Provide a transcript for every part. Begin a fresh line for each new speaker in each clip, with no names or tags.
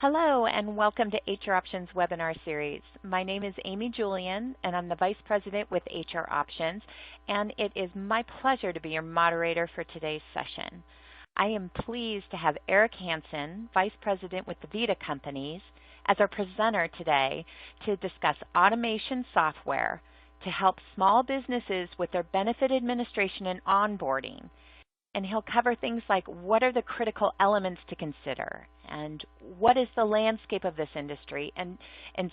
Hello and welcome to HR Options webinar series. My name is Amy Julian and I'm the Vice President with HR Options, and it is my pleasure to be your moderator for today's session. I am pleased to have Erik Hansen, Vice President with the Vita Companies, as our presenter today to discuss automation software to help small businesses with their benefit administration and onboarding. And he'll cover things like what are the critical elements to consider and what is the landscape of this industry and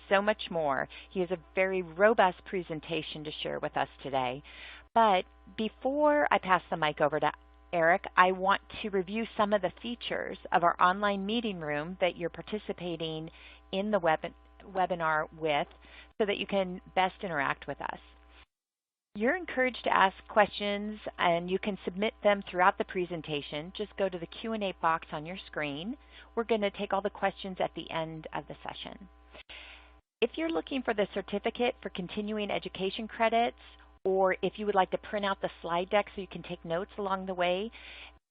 so much more. He has a very robust presentation to share with us today. But before I pass the mic over to Erik, I want to review some of the features of our online meeting room that you're participating in the webinar with so that you can best interact with us. You're encouraged to ask questions and you can submit them throughout the presentation. Just go to the Q&A box on your screen. We're going to take all the questions at the end of the session. If you're looking for the certificate for continuing education credits, or if you would like to print out the slide deck so you can take notes along the way,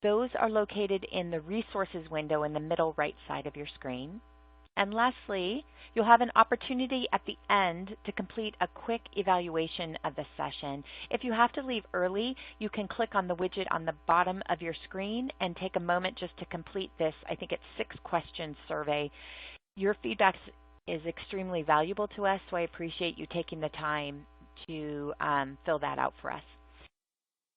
those are located in the resources window in the middle right side of your screen. And lastly, you'll have an opportunity at the end to complete a quick evaluation of the session. If you have to leave early, you can click on the widget on the bottom of your screen and take a moment just to complete this, I think it's 6-question survey. Your feedback is extremely valuable to us, so I appreciate you taking the time to fill that out for us.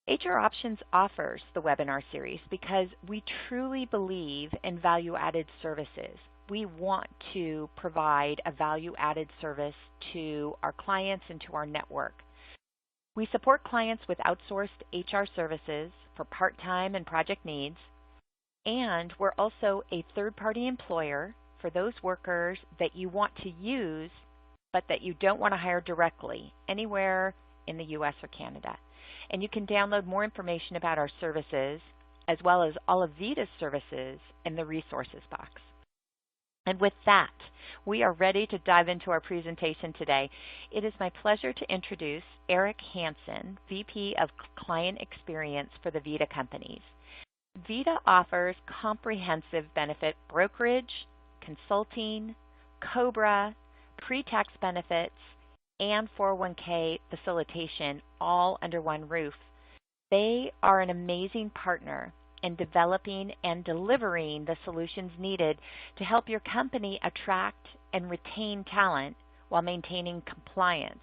HR Options offers the webinar series because we truly believe in value-added services. We want to provide a value-added service to our clients and to our network. We support clients with outsourced HR services for part-time and project needs, and we're also a third-party employer for those workers that you want to use but that you don't want to hire directly anywhere in the U.S. or Canada. And you can download more information about our services as well as all of Vita's services in the resources box. And with that, we are ready to dive into our presentation today. It is my pleasure to introduce Erik Hansen, V.P. of Client Experience for the Vita Companies. Vita offers comprehensive benefit brokerage, consulting, COBRA, pre-tax benefits, and 401k facilitation all under one roof. They are an amazing partner in developing and delivering the solutions needed to help your company attract and retain talent while maintaining compliance.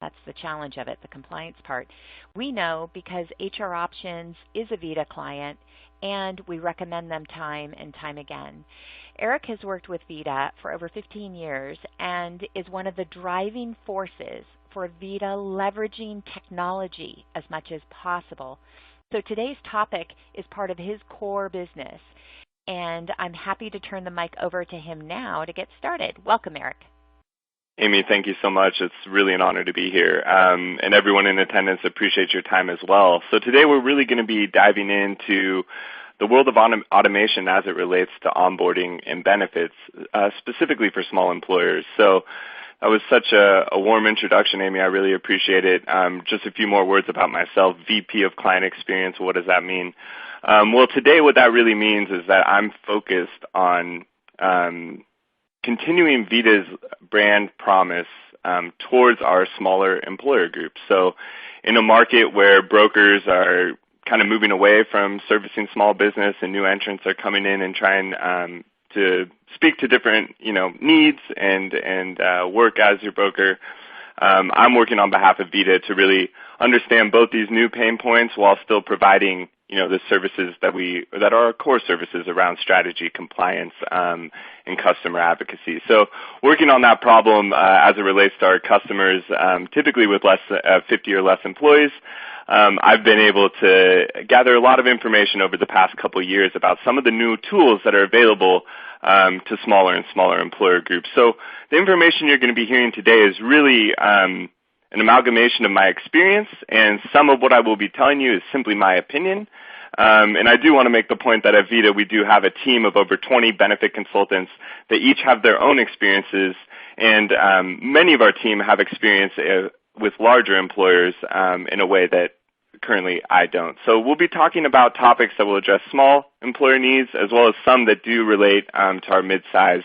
That's the challenge of it, the compliance part. We know because HR Options is a Vita client and we recommend them time and time again. Erik has worked with Vita for over 15 years and is one of the driving forces for Vita leveraging technology as much as possible. So today's topic is part of his core business, and I'm happy to turn the mic over to him now to get started. Welcome, Erik.
Amy, thank you so much. It's really an honor to be here. And everyone in attendance, appreciate your time as well. So today we're really going to be diving into the world of automation as it relates to onboarding and benefits, specifically for small employers. So that was such a warm introduction, Amy. I really appreciate it. Just a few more words about myself. V.P. of Client Experience, what does that mean? Well, today what that really means is that I'm focused on continuing Vita's brand promise towards our smaller employer groups. So in a market where brokers are kind of moving away from servicing small business and new entrants are coming in and trying to speak to different, needs and work as your broker. I'm working on behalf of Vita to really understand both these new pain points while still providing, the services that are our core services around strategy, compliance, and customer advocacy. So working on that problem as it relates to our customers, typically with 50 or less employees. I've been able to gather a lot of information over the past couple of years about some of the new tools that are available to smaller and smaller employer groups. So the information you're going to be hearing today is really an amalgamation of my experience, and some of what I will be telling you is simply my opinion. And I do want to make the point that at Vita we do have a team of over 20 benefit consultants that each have their own experiences, and many of our team have experience with larger employers in a way that currently I don't. So we'll be talking about topics that will address small employer needs as well as some that do relate to our mid-size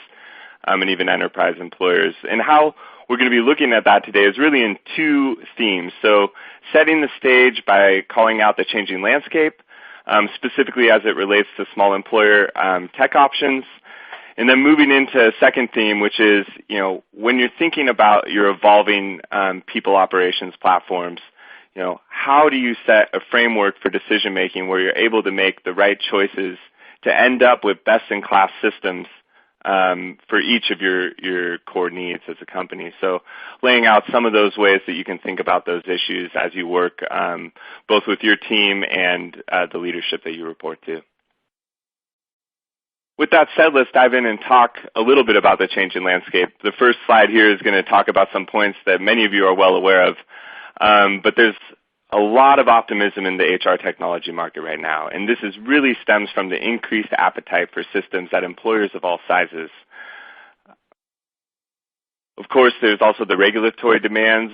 and even enterprise employers. And how we're going to be looking at that today is really in two themes. So setting the stage by calling out the changing landscape, specifically as it relates to small employer tech options. And then moving into a second theme, which is, when you're thinking about your evolving people operations platforms, how do you set a framework for decision making where you're able to make the right choices to end up with best-in-class systems for each of your core needs as a company. So laying out some of those ways that you can think about those issues as you work both with your team and the leadership that you report to. With that said, let's dive in and talk a little bit about the changing landscape. The first slide here is going to talk about some points that many of you are well aware of, but there's a lot of optimism in the HR technology market right now, and this really stems from the increased appetite for systems at employers of all sizes. Of course, there's also the regulatory demands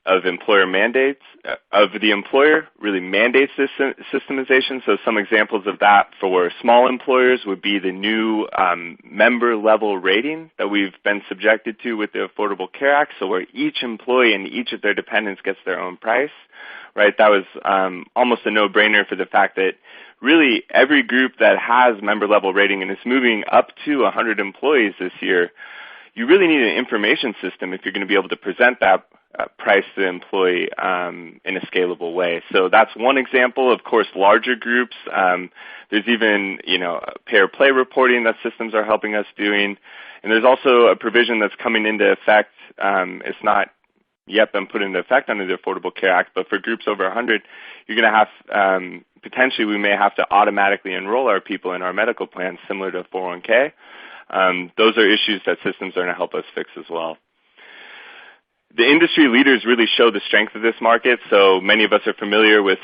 of employer mandates, of the employer really mandates this systemization. So some examples of that for small employers would be the new member level rating that we've been subjected to with the Affordable Care Act, so where each employee and each of their dependents gets their own price. Right, that was almost a no-brainer for the fact that really every group that has member-level rating and is moving up to 100 employees this year, you really need an information system if you're going to be able to present that price to the employee in a scalable way. So that's one example. Of course, larger groups, there's even pair play reporting that systems are helping us doing, and there's also a provision that's coming into effect. It's not yet been put into effect under the Affordable Care Act, but for groups over 100, you're going to have, potentially we may have to automatically enroll our people in our medical plans similar to 401k. Those are issues that systems are going to help us fix as well. The industry leaders really show the strength of this market, so many of us are familiar with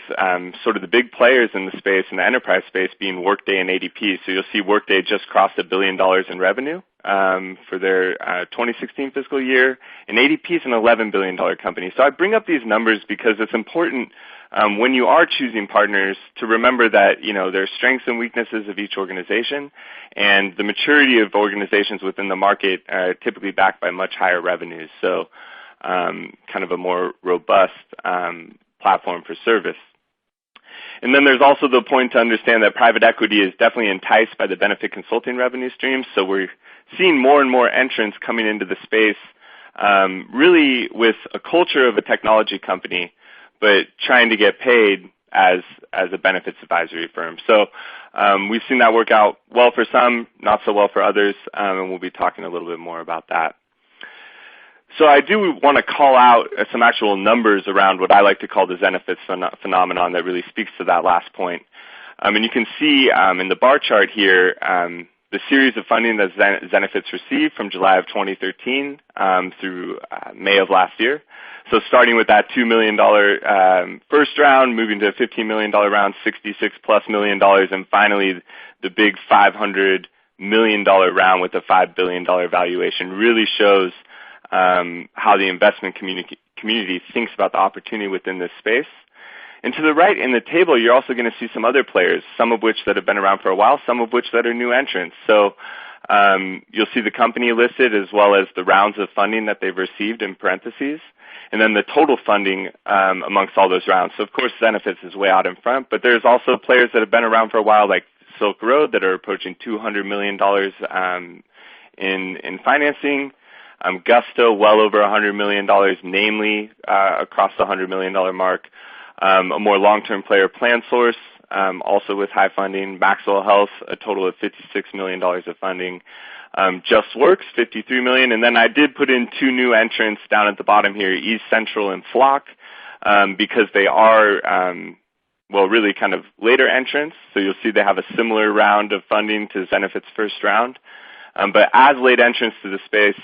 sort of the big players in the space, in the enterprise space, being Workday and ADP. So you'll see Workday just crossed $1 billion in revenue for their 2016 fiscal year, and ADP is an $11 billion company. So I bring up these numbers because it's important when you are choosing partners to remember that there are strengths and weaknesses of each organization, and the maturity of organizations within the market are typically backed by much higher revenues. So kind of a more robust platform for service. And then there's also the point to understand that private equity is definitely enticed by the benefit consulting revenue streams. So we're seeing more and more entrants coming into the space, really with a culture of a technology company, but trying to get paid as a benefits advisory firm. So we've seen that work out well for some, not so well for others, and we'll be talking a little bit more about that. So I do want to call out some actual numbers around what I like to call the Zenefits phenomenon that really speaks to that last point. And you can see in the bar chart here the series of funding that Zenefits received from July of 2013 through May of last year. So starting with that $2 million first round, moving to a $15 million round, $66+ million, and finally the big $500 million round with a $5 billion valuation really shows how the investment community thinks about the opportunity within this space. And to the right in the table, you're also going to see some other players, some of which that have been around for a while, some of which that are new entrants. So you'll see the company listed as well as the rounds of funding that they've received in parentheses, and then the total funding amongst all those rounds. So, of course, Zenefits is way out in front, but there's also players that have been around for a while like Silk Road that are approaching $200 million in financing. Gusto, well over $100 million, namely across the $100 million mark. A more long-term player, PlanSource, also with high funding. Maxwell Health, a total of $56 million of funding. JustWorks, $53 million. And then I did put in two new entrants down at the bottom here, East Central and Flock, because they are, really kind of later entrants. So you'll see they have a similar round of funding to Zenefits' first round. But as late entrants to the space,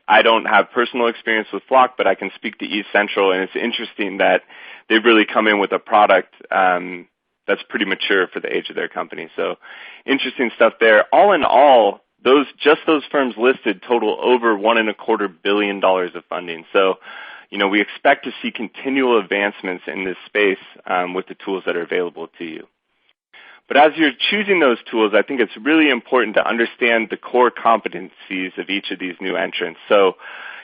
I don't have personal experience with Flock, but I can speak to East Central, and it's interesting that they've really come in with a product that's pretty mature for the age of their company. So interesting stuff there. All in all, those firms listed total over $1.25 billion of funding. So, we expect to see continual advancements in this space with the tools that are available to you. But as you're choosing those tools, I think it's really important to understand the core competencies of each of these new entrants. So,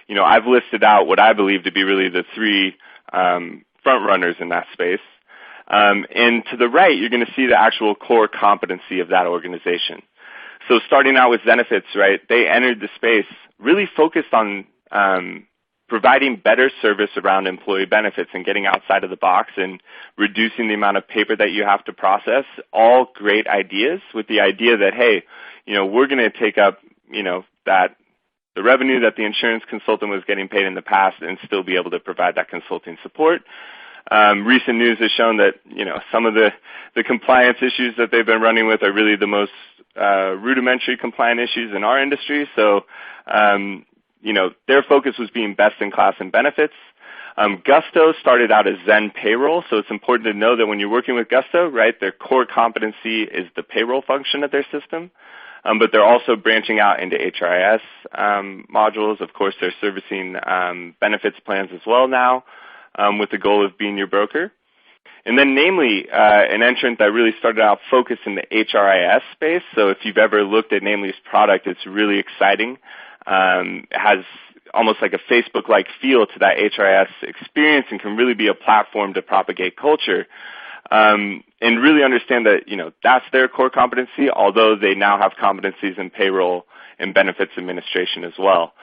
I've listed out what I believe to be really the three front runners in that space. And to the right, you're going to see the actual core competency of that organization. So starting out with Zenefits, right, they entered the space really focused on providing better service around employee benefits and getting outside of the box and reducing the amount of paper that you have to process. All great ideas with the idea that, hey, we're going to take up, that the revenue that the insurance consultant was getting paid in the past and still be able to provide that consulting support. Recent news has shown that, some of the compliance issues that they've been running with are really the most rudimentary compliant issues in our industry. So, their focus was being best in class in benefits. Gusto started out as Zen Payroll, so it's important to know that when you're working with Gusto, right, their core competency is the payroll function of their system, but they're also branching out into HRIS modules. Of course, they're servicing benefits plans as well now with the goal of being your broker. And then Namely, an entrant that really started out focused in the HRIS space. So if you've ever looked at Namely's product, it's really exciting. It has almost like a Facebook-like feel to that HRIS experience and can really be a platform to propagate culture. And really understand that, that's their core competency, although they now have competencies in payroll and benefits administration as well.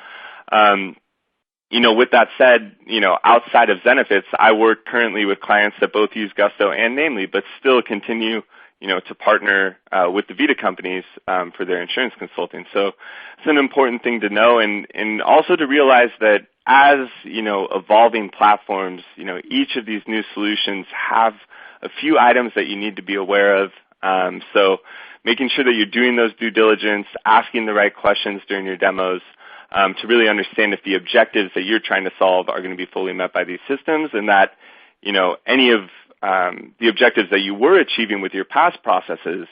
With that said, outside of Zenefits, I work currently with clients that both use Gusto and Namely, but still continue, to partner with the Vita Companies for their insurance consulting. So it's an important thing to know, and also to realize that as, evolving platforms, each of these new solutions have a few items that you need to be aware of. So making sure that you're doing those due diligence, asking the right questions during your demos, to really understand if the objectives that you're trying to solve are going to be fully met by these systems, and that, any of the objectives that you were achieving with your past processes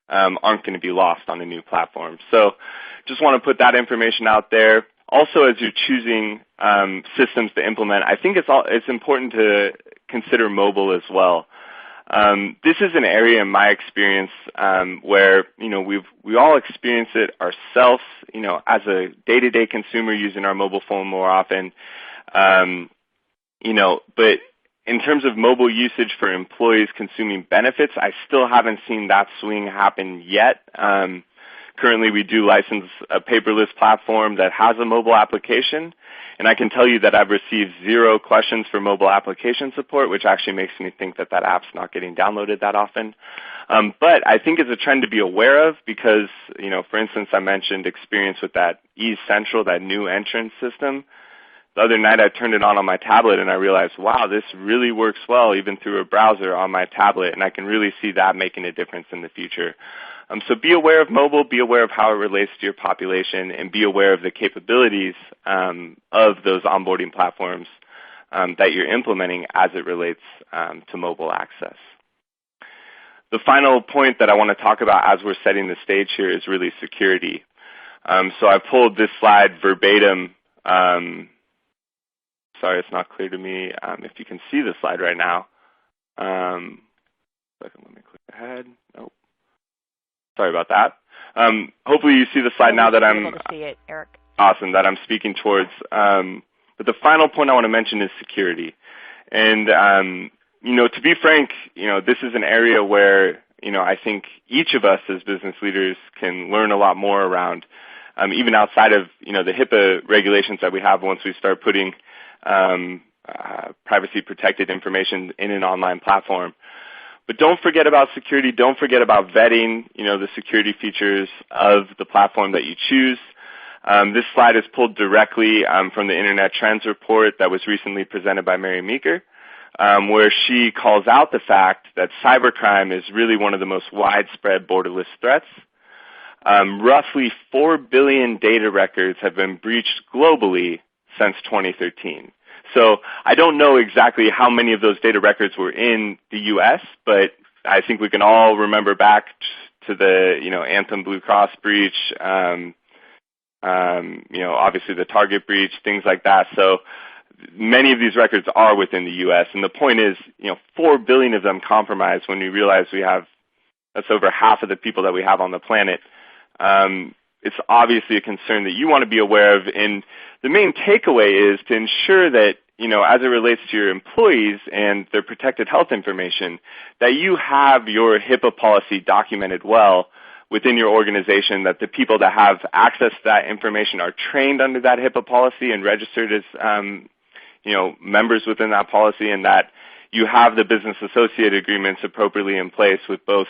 aren't going to be lost on a new platform. So just want to put that information out there. Also, as you're choosing systems to implement, I think it's important to consider mobile as well. This is an area in my experience where, we all experience it ourselves, as a day-to-day consumer using our mobile phone more often. But in terms of mobile usage for employees consuming benefits, I still haven't seen that swing happen yet. Currently, we do license a paperless platform that has a mobile application, and I can tell you that I've received 0 questions for mobile application support, which actually makes me think that app's not getting downloaded that often. But I think it's a trend to be aware of because, for instance, I mentioned experience with that Ease Central, that new entrance system. The other night I turned it on my tablet and I realized, wow, this really works well even through a browser on my tablet, and I can really see that making a difference in the future. So be aware of mobile, be aware of how it relates to your population, and be aware of the capabilities of those onboarding platforms that you're implementing as it relates to mobile access. The final point that I want to talk about as we're setting the stage here is really security. So I pulled this slide verbatim. Sorry, it's not clear to me if you can see the slide right now. Let me click ahead. Nope. Sorry about that. Hopefully you see the slide now that I'm
able to see it, Eric.
Awesome, that I'm speaking towards. But the final point I want to mention is security. And, to be frank, this is an area where, I think each of us as business leaders can learn a lot more around, even outside of, the HIPAA regulations that we have once we start putting privacy protected information in an online platform. But don't forget about security. Don't forget about vetting, the security features of the platform that you choose. This slide is pulled directly from the Internet Trends report that was recently presented by Mary Meeker, where she calls out the fact that cybercrime is really one of the most widespread borderless threats. Roughly 4 billion data records have been breached globally since 2013. So I don't know exactly how many of those data records were in the U.S., but I think we can all remember back to the, Anthem Blue Cross breach, obviously the Target breach, things like that. So many of these records are within the U.S., and the point is, 4 billion of them compromised when we realize we have That's over half of the people that we have on the planet. It's obviously a concern that you want to be aware of. And the main takeaway is to ensure that, as it relates to your employees and their protected health information, that you have your HIPAA policy documented well within your organization, that the people that have access to that information are trained under that HIPAA policy and registered as, members within that policy, and that you have the business associate agreements appropriately in place with both,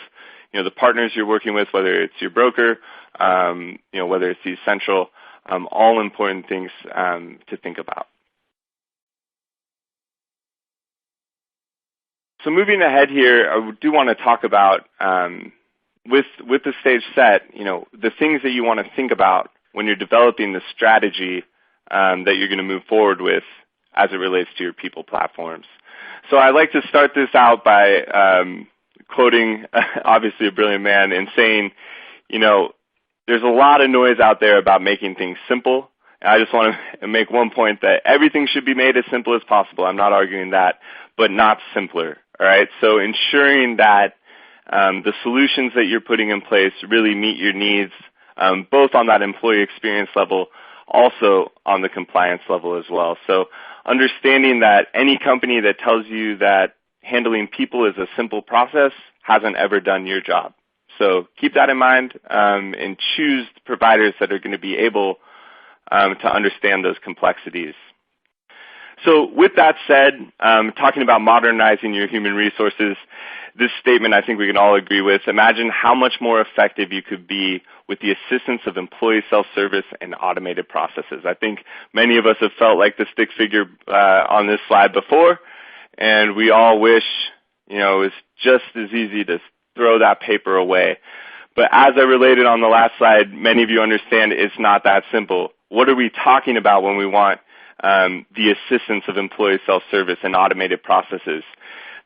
the partners you're working with, whether it's your broker, whether it's the essential, all important things to think about. So moving ahead here, I do want to talk about, with the stage set, the things that you want to think about when you're developing the strategy that you're going to move forward with as it relates to your people platforms. So I'd like to start this out by quoting, obviously, a brilliant man and saying, there's a lot of noise out there about making things simple. And I just want to make one point that everything should be made as simple as possible. I'm not arguing that, but not simpler. All right. So ensuring that the solutions that you're putting in place really meet your needs, both on that employee experience level, also on the compliance level as well. So understanding that any company that tells you that handling people is a simple process hasn't ever done your job. So keep that in mind and choose providers that are going to be able to understand those complexities. So with that said, talking about modernizing your human resources, this statement I think we can all agree with. Imagine how much more effective you could be with the assistance of employee self-service and automated processes. I think many of us have felt like the stick figure on this slide before, and we all wish, it was just as easy to throw that paper away. But as I related on the last slide, many of you understand it's not that simple. What are we talking about when we want the assistance of employee self-service and automated processes?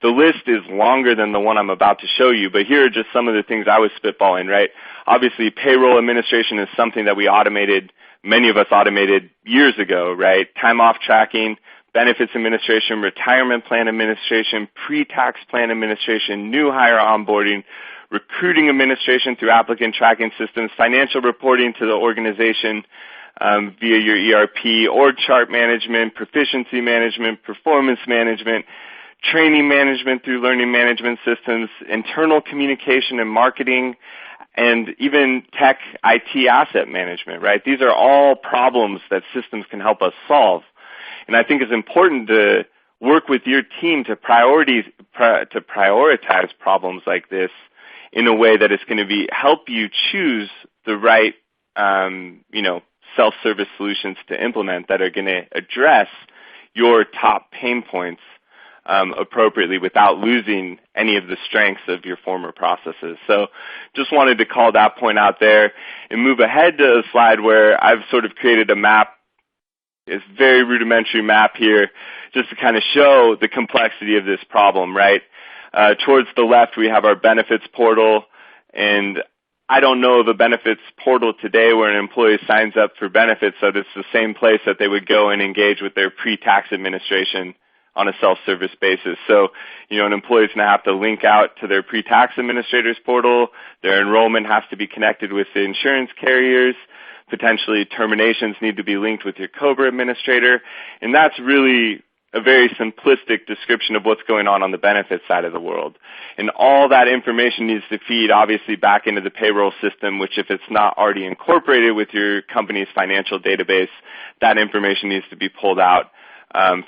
The list is longer than the one I'm about to show you, but here are just some of the things I was spitballing, right? Obviously, payroll administration is something that we automated, many of us automated years ago, right? Time off tracking, benefits administration, retirement plan administration, pre-tax plan administration, new hire onboarding, recruiting administration through applicant tracking systems, financial reporting to the organization via your ERP, org chart management, proficiency management, performance management, training management through learning management systems, internal communication and marketing, and even tech IT asset management, right? These are all problems that systems can help us solve. And I think it's important to work with your team to prioritize problems like this in a way that is going to help you choose the right, self-service solutions to implement that are going to address your top pain points appropriately without losing any of the strengths of your former processes. So just wanted to call that point out there and move ahead to a slide where I've sort of created a map. It's a very rudimentary map here just to kind of show the complexity of this problem, right? Towards the left, we have our benefits portal, and I don't know of a benefits portal today where an employee signs up for benefits so it's the same place that they would go and engage with their pre-tax administration on a self-service basis. So, an employee's going to have to link out to their pre-tax administrator's portal. Their enrollment has to be connected with the insurance carriers. Potentially terminations need to be linked with your COBRA administrator. And that's really a very simplistic description of what's going on the benefits side of the world. And all that information needs to feed, obviously, back into the payroll system, which if it's not already incorporated with your company's financial database, that information needs to be pulled out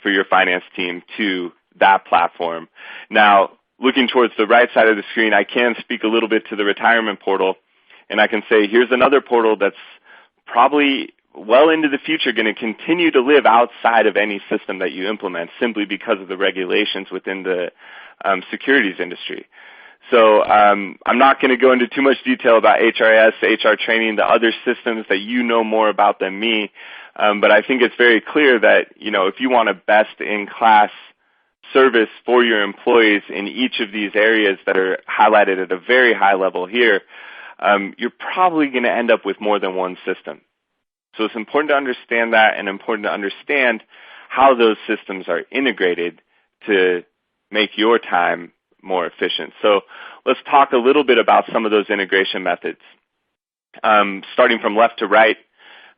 for your finance team to that platform. Now, looking towards the right side of the screen, I can speak a little bit to the retirement portal, and I can say here's another portal that's probably well into the future going to continue to live outside of any system that you implement simply because of the regulations within the securities industry. So I'm not going to go into too much detail about HRIS, HR training, the other systems that you know more about than me, but I think it's very clear that, if you want a best-in-class service for your employees in each of these areas that are highlighted at a very high level here, you're probably going to end up with more than one system. So it's important to understand that and important to understand how those systems are integrated to make your time more efficient. So let's talk a little bit about some of those integration methods. Starting from left to right,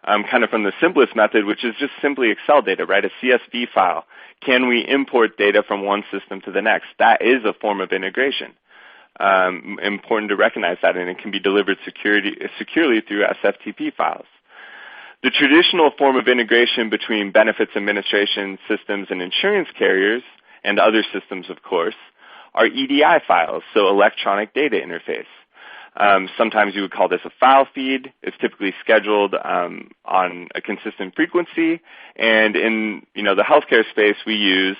kind of from the simplest method, which is just simply Excel data, right? A CSV file. Can we import data from one system to the next? That is a form of integration. Important to recognize that, and it can be delivered securely through SFTP files. The traditional form of integration between benefits administration systems and insurance carriers, and other systems, of course, are EDI files, so electronic data interface. Sometimes you would call this a file feed. It's typically scheduled on a consistent frequency, and in the healthcare space, we use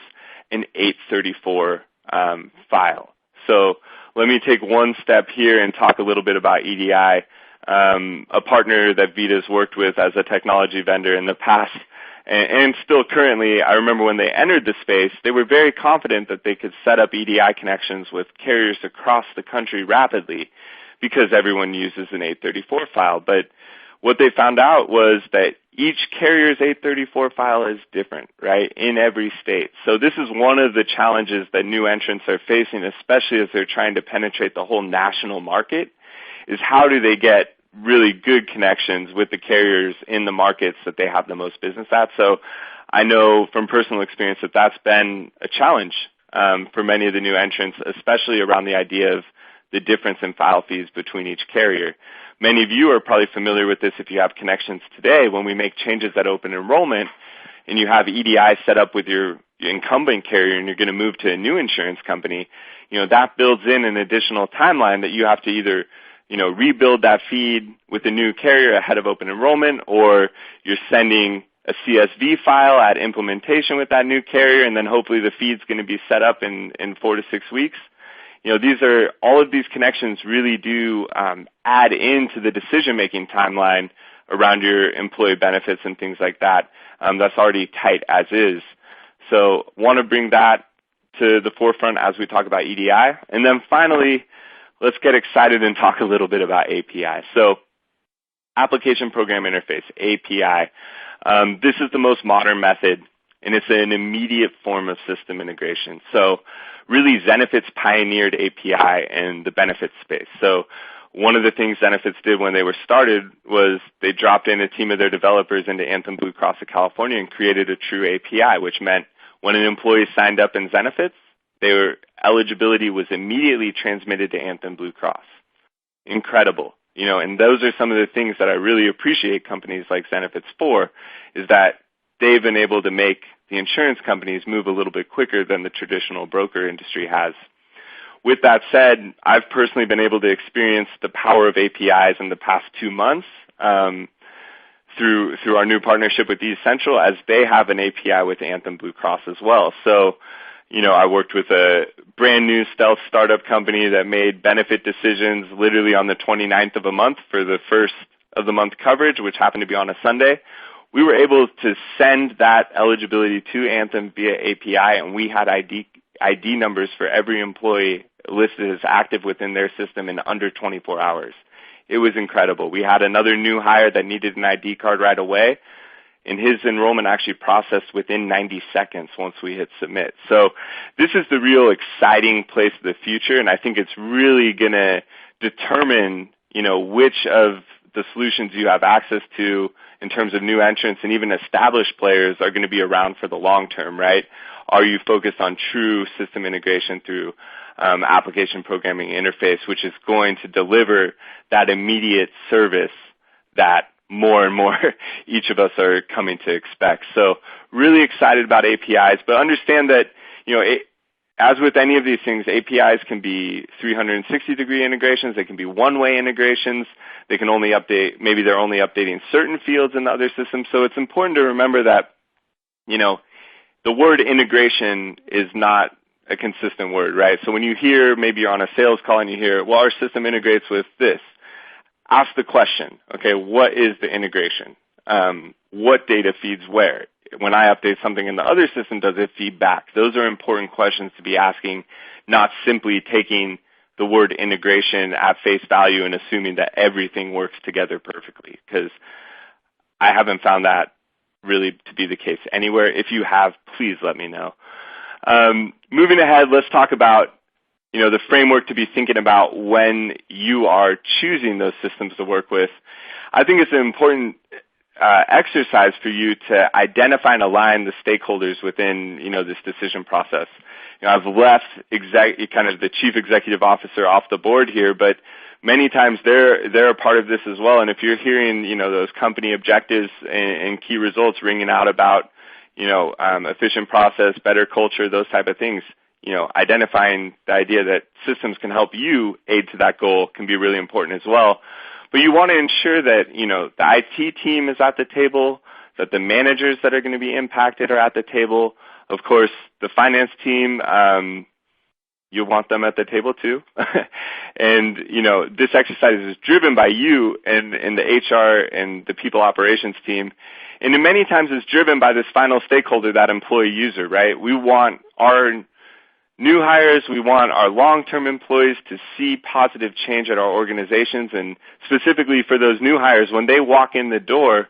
an 834 file. So let me take one step here and talk a little bit about EDI. A partner that Vita's worked with as a technology vendor in the past, and still currently, I remember when they entered the space, they were very confident that they could set up EDI connections with carriers across the country rapidly because everyone uses an 834 file. But what they found out was that each carrier's 834 file is different, right, in every state. So this is one of the challenges that new entrants are facing, especially as they're trying to penetrate the whole national market, is how do they get really good connections with the carriers in the markets that they have the most business at. So I know from personal experience that that's been a challenge for many of the new entrants, especially around the idea of the difference in file fees between each carrier. Many of you are probably familiar with this if you have connections today. When we make changes at open enrollment and you have EDI set up with your incumbent carrier and you're going to move to a new insurance company, that builds in an additional timeline that you have to either rebuild that feed with a new carrier ahead of open enrollment, or you're sending a CSV file at implementation with that new carrier, and then hopefully the feed's going to be set up in 4 to 6 weeks. All of these connections really do add into the decision-making timeline around your employee benefits and things like that. That's already tight as is. So want to bring that to the forefront as we talk about EDI. And then finally, let's get excited and talk a little bit about API. So Application Program Interface, API. This is the most modern method, and it's an immediate form of system integration. So really, Zenefits pioneered API in the benefits space. So one of the things Zenefits did when they were started was they dropped in a team of their developers into Anthem Blue Cross of California and created a true API, which meant when an employee signed up in Zenefits, their eligibility was immediately transmitted to Anthem Blue Cross. Incredible. And those are some of the things that I really appreciate companies like Zenefits for, is that they've been able to make the insurance companies move a little bit quicker than the traditional broker industry has. With that said, I've personally been able to experience the power of APIs in the past 2 months through our new partnership with eCentral, as they have an API with Anthem Blue Cross as well. So I worked with a brand new stealth startup company that made benefit decisions literally on the 29th of a month for the first of the month coverage, which happened to be on a Sunday. We were able to send that eligibility to Anthem via API, and we had ID numbers for every employee listed as active within their system in under 24 hours. It was incredible. We had another new hire that needed an ID card right away, and his enrollment actually processed within 90 seconds once we hit submit. So this is the real exciting place of the future, and I think it's really going to determine, which of the solutions you have access to in terms of new entrants and even established players are going to be around for the long term, right? Are you focused on true system integration through application programming interface, which is going to deliver that immediate service that more and more each of us are coming to expect? So really excited about APIs, but understand that, as with any of these things, APIs can be 360-degree integrations. They can be one-way integrations. They can only update, maybe they're only updating certain fields in the other systems. So it's important to remember that, the word integration is not a consistent word, right? So when you hear, maybe you're on a sales call and you hear, well, our system integrates with this, ask the question, okay, what is the integration? What data feeds where? When I update something in the other system, does it feed back? Those are important questions to be asking, not simply taking the word integration at face value and assuming that everything works together perfectly, because I haven't found that really to be the case anywhere. If you have, please let me know. Moving ahead, let's talk about the framework to be thinking about when you are choosing those systems to work with. I think it's an important exercise for you to identify and align the stakeholders within, this decision process. I've left kind of the chief executive officer off the board here, but many times they're a part of this as well. And if you're hearing, those company objectives and key results ringing out about, efficient process, better culture, those type of things, identifying the idea that systems can help you aid to that goal can be really important as well. But you want to ensure that, the IT team is at the table, that the managers that are going to be impacted are at the table. Of course, the finance team, you want them at the table too. And, this exercise is driven by you and the HR and the people operations team. And many times it's driven by this final stakeholder, that employee user, right? We want our new hires, we want our long-term employees to see positive change at our organizations, and specifically for those new hires, when they walk in the door,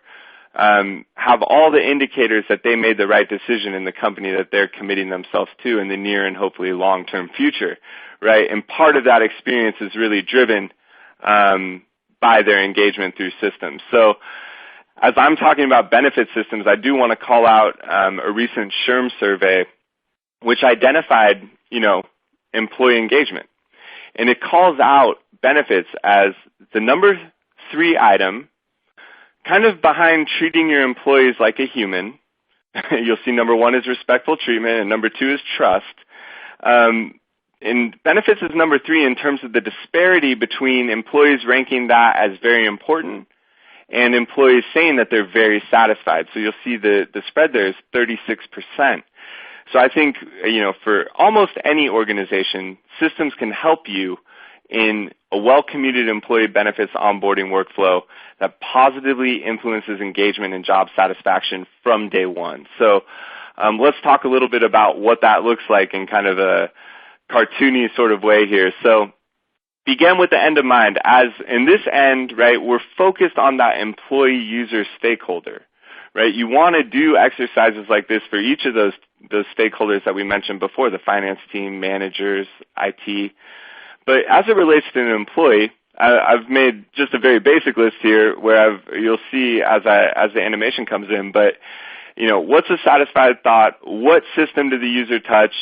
have all the indicators that they made the right decision in the company that they're committing themselves to in the near and hopefully long-term future, right? And part of that experience is really driven by their engagement through systems. So as I'm talking about benefit systems, I do want to call out a recent SHRM survey which identified, employee engagement. And it calls out benefits as the number 3 item, kind of behind treating your employees like a human. You'll see number 1 is respectful treatment, and number 2 is trust. And benefits is number 3 in terms of the disparity between employees ranking that as very important and employees saying that they're very satisfied. So you'll see the spread there is 36%. So I think, for almost any organization, systems can help you in a well-commuted employee benefits onboarding workflow that positively influences engagement and job satisfaction from day one. So let's talk a little bit about what that looks like in kind of a cartoony sort of way here. So begin with the end in mind. As in this end, right, we're focused on that employee user stakeholder. Right? You want to do exercises like this for each of those stakeholders that we mentioned before, the finance team, managers, IT. But as it relates to an employee, I've made just a very basic list here where you'll see as the animation comes in, but what's a satisfied thought? What system did the user touch?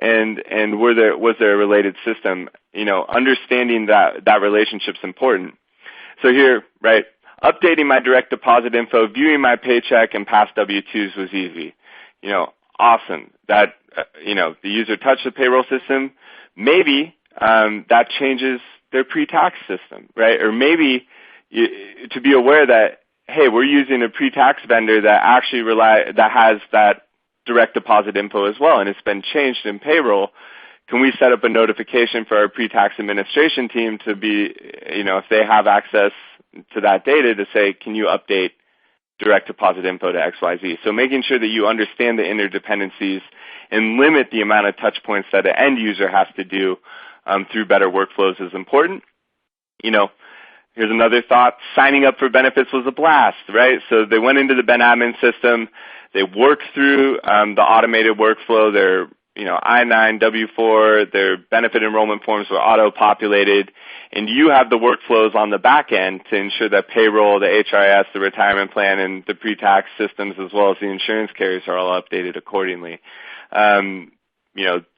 And was there a related system? Understanding that relationship's important. So here, right, updating my direct deposit info, viewing my paycheck and past W-2s was easy. Awesome. That, the user touched the payroll system. Maybe that changes their pre-tax system, right? Or maybe to be aware that, hey, we're using a pre-tax vendor that actually that has that direct deposit info as well, and it's been changed in payroll. Can we set up a notification for our pre-tax administration team to be, if they have access to that data, to say, can you update direct deposit info to XYZ? So making sure that you understand the interdependencies and limit the amount of touch points that an end user has to do through better workflows is important. Here's another thought. Signing up for benefits was a blast, right? So they went into the Ben Admin system. They worked through the automated workflow. Their I-9, W-4, their benefit enrollment forms were auto-populated, and you have the workflows on the back end to ensure that payroll, the HRIS, the retirement plan, and the pre-tax systems, as well as the insurance carriers, are all updated accordingly.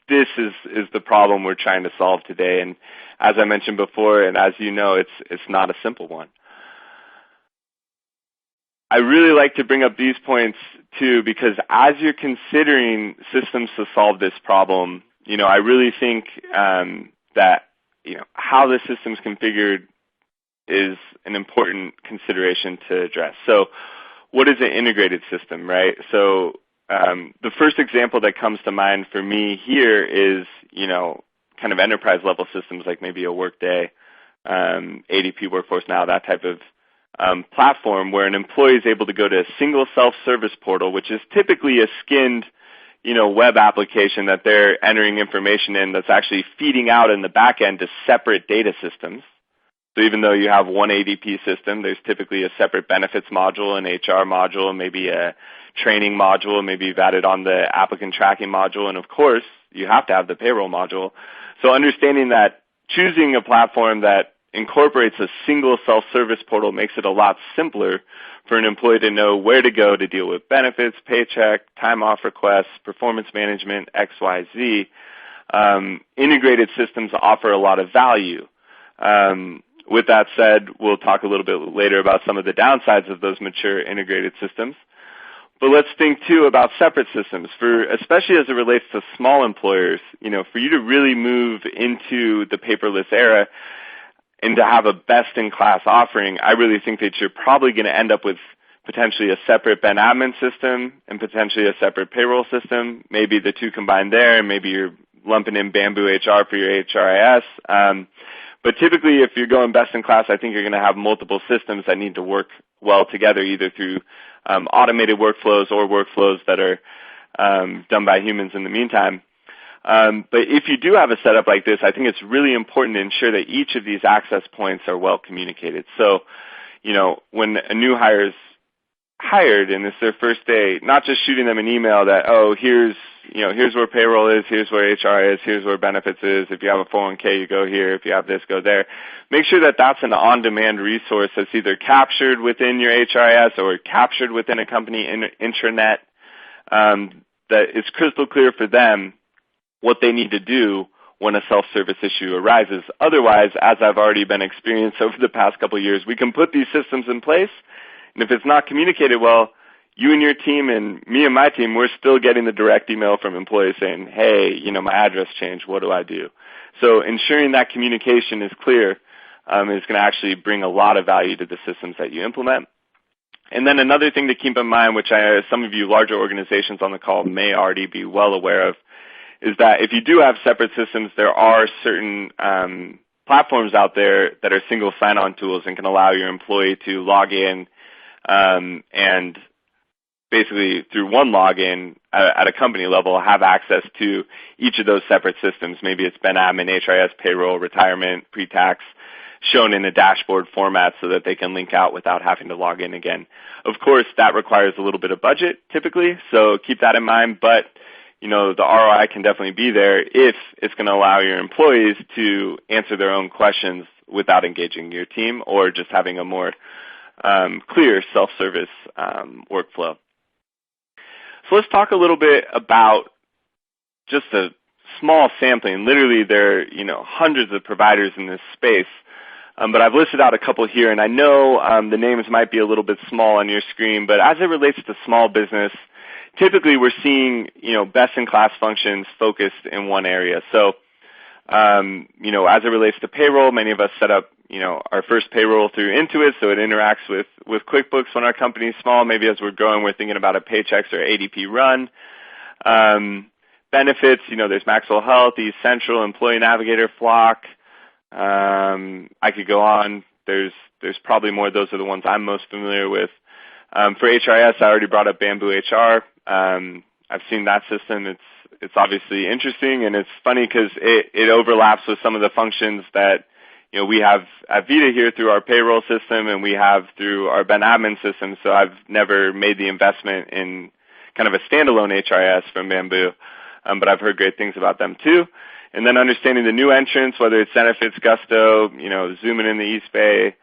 This is the problem we're trying to solve today, and as I mentioned before, and as you know, it's not a simple one. I really like to bring up these points too, because as you're considering systems to solve this problem, I really think that how the system's configured is an important consideration to address. So what is an integrated system, right? So the first example that comes to mind for me here is, kind of enterprise level systems like maybe a Workday, ADP Workforce Now, that type of platform where an employee is able to go to a single self-service portal, which is typically a skinned, web application that they're entering information in that's actually feeding out in the back end to separate data systems. So even though you have one ADP system, there's typically a separate benefits module, an HR module, maybe a training module, maybe you've added on the applicant tracking module, and of course, you have to have the payroll module. So understanding that choosing a platform that incorporates a single self-service portal makes it a lot simpler for an employee to know where to go to deal with benefits, paycheck, time off requests, performance management, XYZ. Integrated systems offer a lot of value. With that said, we'll talk a little bit later about some of the downsides of those mature integrated systems. But let's think, too, about separate systems, especially as it relates to small employers. For you to really move into the paperless era and to have a best-in-class offering, I really think that you're probably going to end up with potentially a separate Ben admin system and potentially a separate payroll system. Maybe the two combined there, and maybe you're lumping in Bamboo HR for your HRIS. But typically, if you're going best-in-class, I think you're going to have multiple systems that need to work well together, either through automated workflows or workflows that are done by humans in the meantime. But if you do have a setup like this, I think it's really important to ensure that each of these access points are well communicated. So, when a new hire is hired and it's their first day, not just shooting them an email that, here's where payroll is, here's where HR is, here's where benefits is. If you have a 401k, you go here. If you have this, go there. Make sure that that's an on-demand resource that's either captured within your HRIS or captured within a company intranet, that it's crystal clear for them what they need to do when a self-service issue arises. Otherwise, as I've already been experienced over the past couple of years, we can put these systems in place, and if it's not communicated well, you and your team and me and my team, we're still getting the direct email from employees saying, hey, my address changed, what do I do? So ensuring that communication is clear is going to actually bring a lot of value to the systems that you implement. And then another thing to keep in mind, which some of you larger organizations on the call may already be well aware of, is that if you do have separate systems, there are certain platforms out there that are single sign-on tools and can allow your employee to log in and basically through one login at a company level have access to each of those separate systems. Maybe it's Ben admin, HRIS, payroll, retirement, pre-tax, shown in a dashboard format so that they can link out without having to log in again. Of course, that requires a little bit of budget typically, so keep that in mind. But the ROI can definitely be there if it's going to allow your employees to answer their own questions without engaging your team or just having a more clear self-service workflow. So let's talk a little bit about just a small sampling. Literally, there are hundreds of providers in this space, but I've listed out a couple here, and I know the names might be a little bit small on your screen, but as it relates to small business, typically we're seeing best-in-class functions focused in one area. So, as it relates to payroll, many of us set up our first payroll through Intuit, so it interacts with QuickBooks when our company is small. Maybe as we're growing, we're thinking about a Paychex or ADP run. Benefits, there's Maxwell Health, East Central, Employee Navigator, Flock. I could go on. There's probably more. Those are the ones I'm most familiar with. For HRIS, I already brought up Bamboo HR. I've seen that system. It's obviously interesting, and it's funny because it overlaps with some of the functions that we have at Vita here through our payroll system, and we have through our Ben admin system. So I've never made the investment in kind of a standalone HRIS from Bamboo, but I've heard great things about them too. And then understanding the new entrants, whether it's Benefits, Gusto, zooming in the East Bay,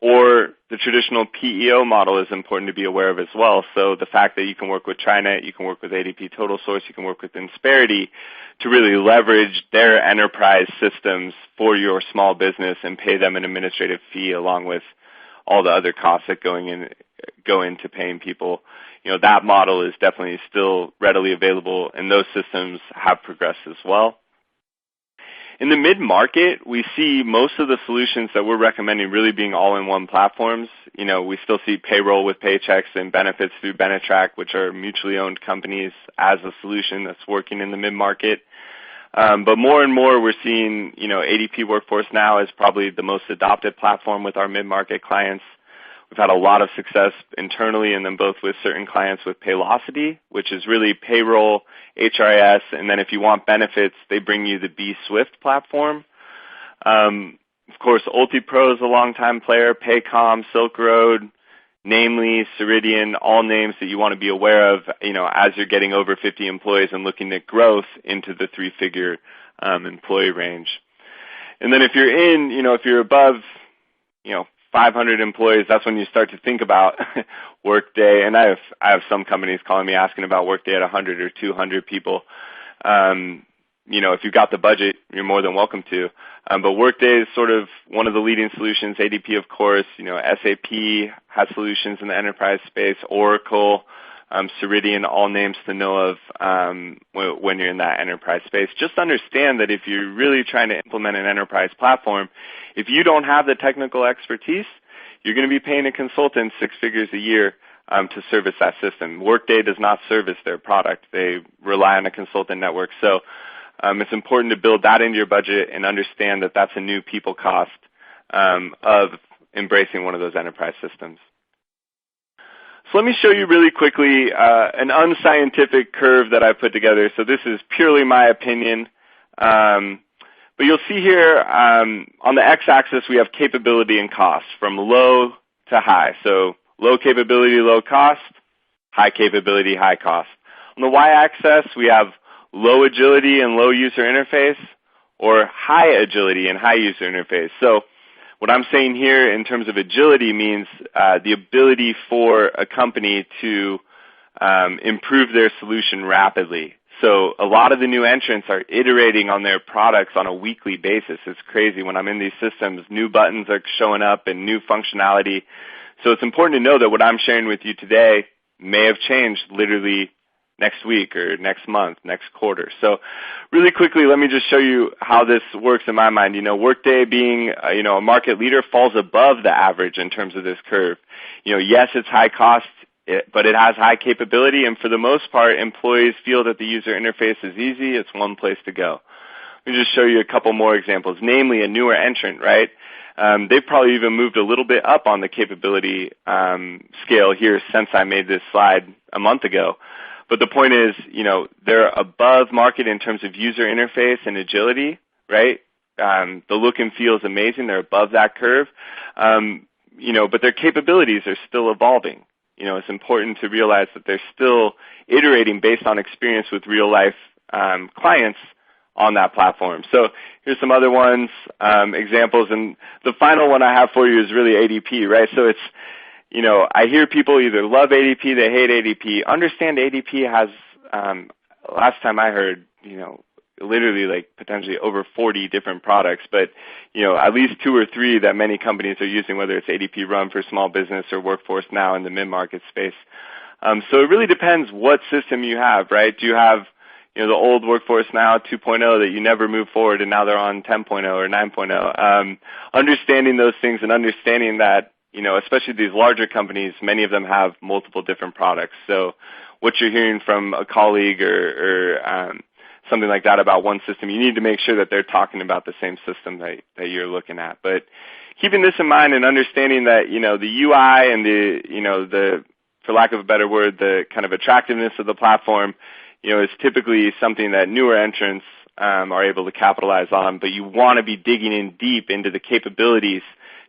or the traditional PEO model is important to be aware of as well. So the fact that you can work with TriNet, you can work with ADP Total Source, you can work with Insperity to really leverage their enterprise systems for your small business and pay them an administrative fee along with all the other costs that go into paying people. That model is definitely still readily available, and those systems have progressed as well. In the mid-market, we see most of the solutions that we're recommending really being all-in-one platforms. We still see payroll with Paychex and benefits through Benetrack, which are mutually owned companies, as a solution that's working in the mid-market. But more and more we're seeing, ADP Workforce Now is probably the most adopted platform with our mid-market clients. We've had a lot of success internally and then both with certain clients with Paylocity, which is really payroll, HRIS, and then if you want benefits, they bring you the B-Swift platform. Of course, UltiPro is a longtime player, Paycom, Silk Road, Namely, Ceridian, all names that you want to be aware of, as you're getting over 50 employees and looking at growth into the three-figure employee range. And then if you're above, 500 employees, that's when you start to think about Workday. And I have some companies calling me asking about Workday at 100 or 200 people. If you've got the budget, you're more than welcome to. But Workday is sort of one of the leading solutions. ADP, of course. SAP has solutions in the enterprise space. Oracle, Ceridian, all names to know of when you're in that enterprise space. Just understand that if you're really trying to implement an enterprise platform, if you don't have the technical expertise, you're going to be paying a consultant 6 figures a year to service that system. Workday does not service their product. They rely on a consultant network. So it's important to build that into your budget and understand that that's a new people cost of embracing one of those enterprise systems. So let me show you really quickly an unscientific curve that I put together. So this is purely my opinion. But you'll see here on the x-axis we have capability and cost from low to high. So low capability, low cost, high capability, high cost. On the y-axis we have low agility and low user interface, or high agility and high user interface. So what I'm saying here in terms of agility means the ability for a company to improve their solution rapidly. So a lot of the new entrants are iterating on their products on a weekly basis. It's crazy. When I'm in these systems, new buttons are showing up and new functionality. So it's important to know that what I'm sharing with you today may have changed literally next week or next month, next quarter. So really quickly, let me just show you how this works in my mind. Workday being a market leader falls above the average in terms of this curve. Yes, it's high cost, but it has high capability, and for the most part, employees feel that the user interface is easy. It's one place to go. Let me just show you a couple more examples, namely a newer entrant, right? They've probably even moved a little bit up on the capability scale here since I made this slide a month ago. But the point is, they're above market in terms of user interface and agility, right? The look and feel is amazing. They're above that curve. But their capabilities are still evolving. It's important to realize that they're still iterating based on experience with real-life clients on that platform. So here's some other ones, examples. And the final one I have for you is really ADP, right? So it's, I hear people either love ADP, they hate ADP. Understand ADP has, last time I heard, literally like potentially over 40 different products, but, at least 2 or 3 that many companies are using, whether it's ADP Run for small business or Workforce Now in the mid-market space. So it really depends what system you have, right? Do you have, the old Workforce Now 2.0 that you never move forward and now they're on 10.0 or 9.0? Understanding those things and understanding that, especially these larger companies, many of them have multiple different products. So what you're hearing from a colleague or something like that about one system, you need to make sure that they're talking about the same system that you're looking at. But keeping this in mind and understanding that, the UI and the, for lack of a better word, the kind of attractiveness of the platform, is typically something that newer entrants are able to capitalize on. But you want to be digging in deep into the capabilities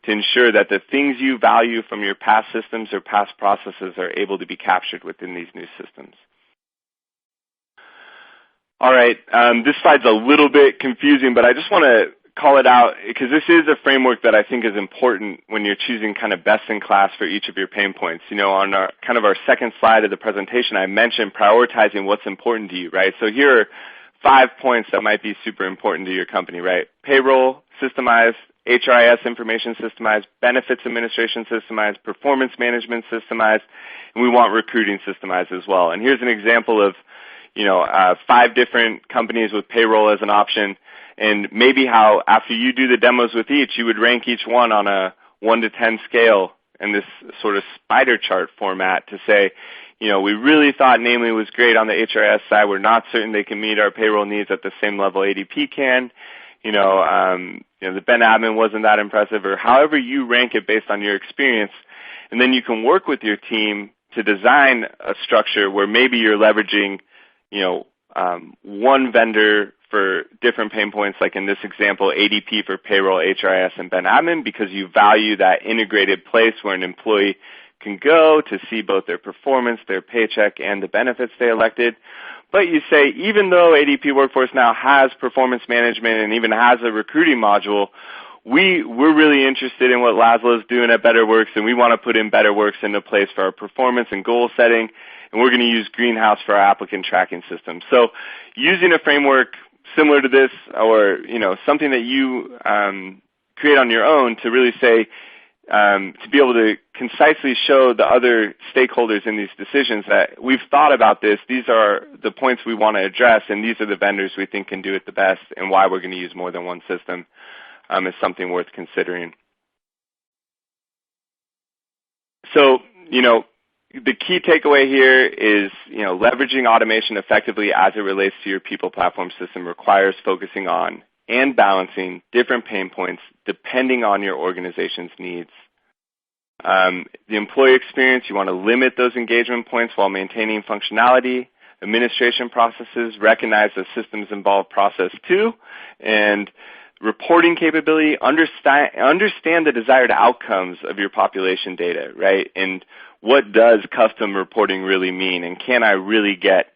to ensure that the things you value from your past systems or past processes are able to be captured within these new systems. All right, this slide's a little bit confusing, but I just want to call it out because this is a framework that I think is important when you're choosing kind of best in class for each of your pain points. On our kind of our second slide of the presentation, I mentioned prioritizing what's important to you, right? So here are 5 points that might be super important to your company, right? Payroll, systemized, HRIS information systemized, benefits administration systemized, performance management systemized, and we want recruiting systemized as well. And here's an example of 5 different companies with payroll as an option, and maybe how after you do the demos with each, you would rank each one on a 1 to 10 scale in this sort of spider chart format to say, we really thought Namely was great on the HRS side. We're not certain they can meet our payroll needs at the same level ADP can. The Ben Admin wasn't that impressive, or however you rank it based on your experience. And then you can work with your team to design a structure where maybe you're leveraging one vendor for different pain points, like in this example, ADP for payroll, HRIS, and Ben Admin, because you value that integrated place where an employee can go to see both their performance, their paycheck, and the benefits they elected. But you say, even though ADP Workforce now has performance management and even has a recruiting module, we're really interested in what Laszlo's doing at BetterWorks, and we want to put in BetterWorks into place for our performance and goal setting, and we're going to use Greenhouse for our applicant tracking system. So using a framework similar to this, or something that you create on your own to really say, to be able to concisely show the other stakeholders in these decisions that we've thought about this, these are the points we want to address, and these are the vendors we think can do it the best, and why we're going to use more than one system is something worth considering. So, the key takeaway here is, leveraging automation effectively as it relates to your people platform system requires focusing on and balancing different pain points depending on your organization's needs. The employee experience, you want to limit those engagement points while maintaining functionality. Administration processes, recognize that systems involve process too. And reporting capability, understand the desired outcomes of your population data, right? And what does custom reporting really mean? And can I really get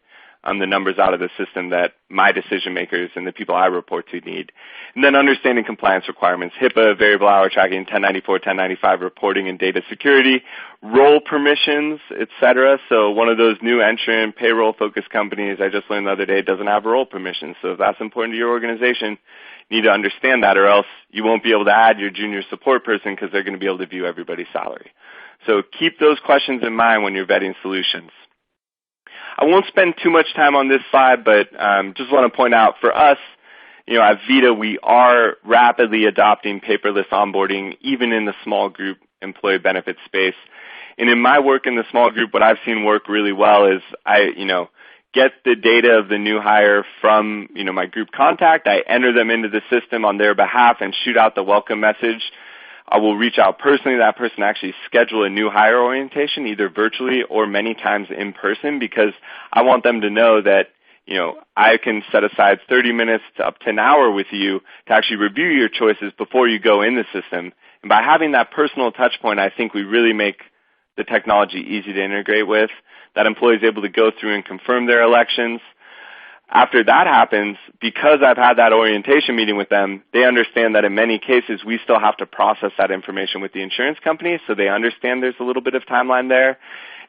the numbers out of the system that my decision makers and the people I report to need? And then understanding compliance requirements, HIPAA, variable hour tracking, 1094, 1095 reporting and data security, role permissions, etc. So one of those new entrant payroll-focused companies I just learned the other day doesn't have role permissions. So if that's important to your organization, you need to understand that, or else you won't be able to add your junior support person because they're going to be able to view everybody's salary. So keep those questions in mind when you're vetting solutions. I won't spend too much time on this slide, but just want to point out for us, at Vita, we are rapidly adopting paperless onboarding, even in the small group employee benefit space. And in my work in the small group, what I've seen work really well is I, get the data of the new hire from, my group contact. I enter them into the system on their behalf and shoot out the welcome message. I will reach out personally to that person, actually schedule a new hire orientation, either virtually or many times in person, because I want them to know that, I can set aside 30 minutes to up to an hour with you to actually review your choices before you go in the system. And by having that personal touch point, I think we really make the technology easy to integrate with. That employee is able to go through and confirm their elections. After that happens, because I've had that orientation meeting with them, they understand that in many cases we still have to process that information with the insurance company, so they understand there's a little bit of timeline there.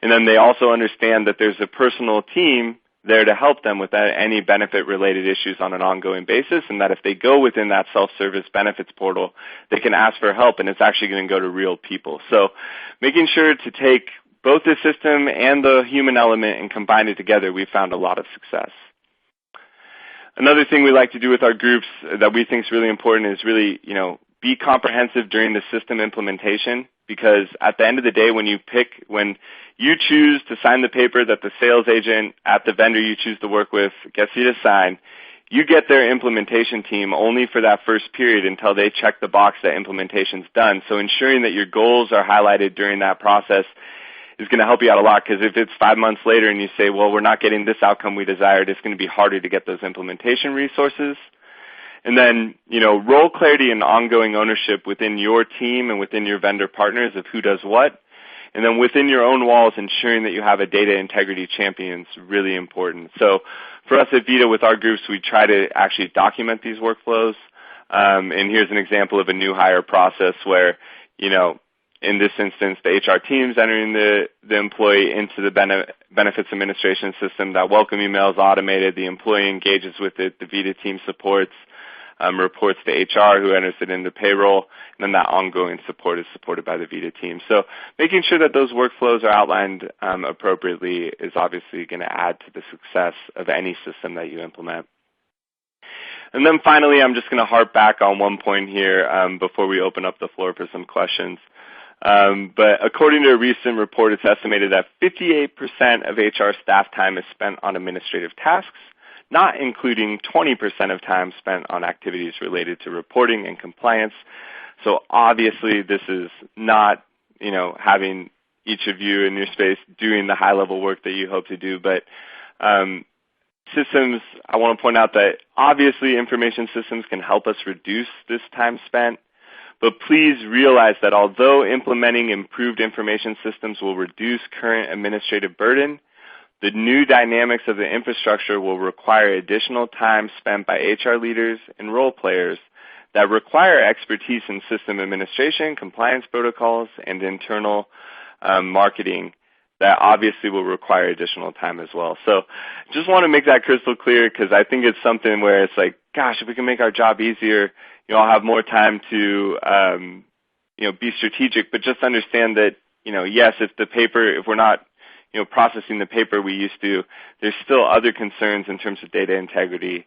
And then they also understand that there's a personal team there to help them with any benefit-related issues on an ongoing basis, and that if they go within that self-service benefits portal, they can ask for help, and it's actually going to go to real people. So making sure to take both the system and the human element and combine it together, we've found a lot of success. Another thing we like to do with our groups that we think is really important is really, be comprehensive during the system implementation, because at the end of the day, when you choose to sign the paper that the sales agent at the vendor you choose to work with gets you to sign, you get their implementation team only for that first period until they check the box that implementation's done. So ensuring that your goals are highlighted during that process is going to help you out a lot, because if it's 5 months later and you say, well, we're not getting this outcome we desired, it's going to be harder to get those implementation resources. And then, role clarity and ongoing ownership within your team and within your vendor partners of who does what. And then within your own walls, ensuring that you have a data integrity champion is really important. So for us at Vita, with our groups, we try to actually document these workflows. And here's an example of a new hire process where, in this instance, the HR team's entering the employee into the benefits administration system. That welcome email is automated. The employee engages with it. The Vita team supports, reports to HR, who enters it into payroll, and then that ongoing support is supported by the Vita team. So making sure that those workflows are outlined appropriately is obviously going to add to the success of any system that you implement. And then finally, I'm just going to harp back on one point here before we open up the floor for some questions. But according to a recent report, it's estimated that 58% of HR staff time is spent on administrative tasks, not including 20% of time spent on activities related to reporting and compliance. So obviously this is not, having each of you in your space doing the high-level work that you hope to do, but systems, I want to point out that obviously information systems can help us reduce this time spent, but please realize that although implementing improved information systems will reduce current administrative burden, the new dynamics of the infrastructure will require additional time spent by HR leaders and role players that require expertise in system administration, compliance protocols, and internal marketing that obviously will require additional time as well. So just want to make that crystal clear, because I think it's something where it's like, gosh, if we can make our job easier, I'll have more time to be strategic, but just understand that, yes, if we're not processing the paper we used to, there's still other concerns in terms of data integrity,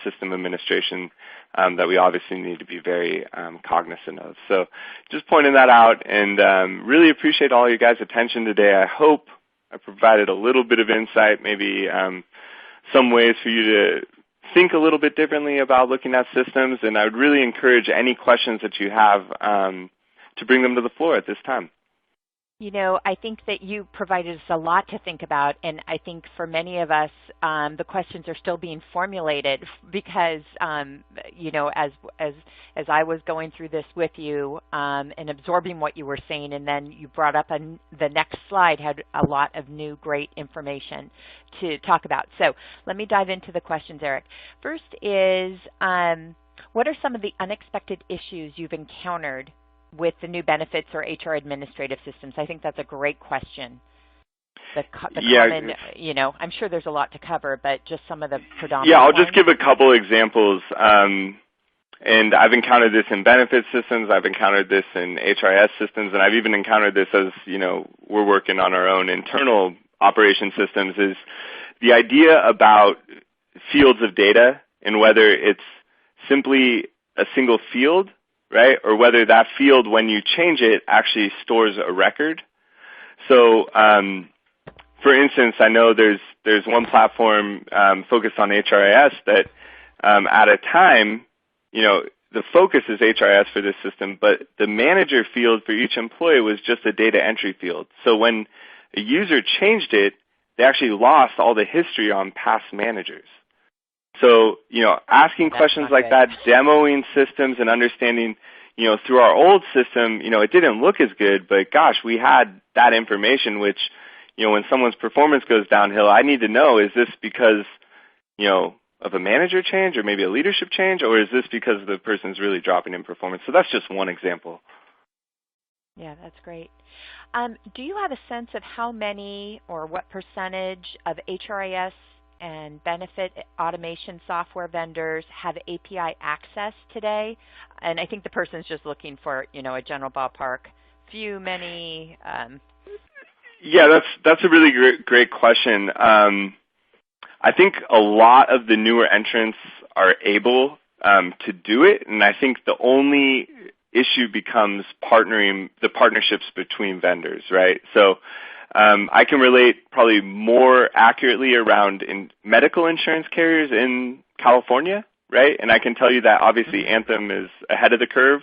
system administration, that we obviously need to be very cognizant of. So just pointing that out, and really appreciate all you guys' attention today. I hope I provided a little bit of insight, maybe some ways for you to think a little bit differently about looking at systems, and I would really encourage any questions that you have to bring them to the floor at this time.
I think that you provided us a lot to think about, and I think for many of us, the questions are still being formulated because, as I was going through this with you and absorbing what you were saying, and then you brought up the next slide had a lot of new great information to talk about. So let me dive into the questions, Erik. First is, what are some of the unexpected issues you've encountered with the new benefits or HR administrative systems? I think that's a great question. Common, I'm sure there's a lot to cover, but just some of the predominant
Yeah, I'll
ones.
just give a couple examples. And I've encountered this in benefit systems, I've encountered this in HRIS systems, and I've even encountered this as, we're working on our own internal operation systems, is the idea about fields of data and whether it's simply a single field, right, or whether that field, when you change it, actually stores a record. So, for instance, I know there's one platform focused on HRIS that at a time, the focus is HRIS for this system, but the manager field for each employee was just a data entry field. So when a user changed it, they actually lost all the history on past managers. So, asking questions like that, demoing systems and understanding, through our old system, it didn't look as good, but gosh, we had that information, which, when someone's performance goes downhill, I need to know, is this because, of a manager change or maybe a leadership change, or is this because the person's really dropping in performance? So that's just one example.
Yeah, that's great. Do you have a sense of how many or what percentage of HRIS and benefit automation software vendors have API access today? And I think the person's just looking for, a general ballpark. Few, many?
Yeah, that's a really great question. I think a lot of the newer entrants are able to do it, and I think the only issue becomes the partnerships between vendors, right? So I can relate probably more accurately around medical insurance carriers in California, right? And I can tell you that obviously Anthem is ahead of the curve,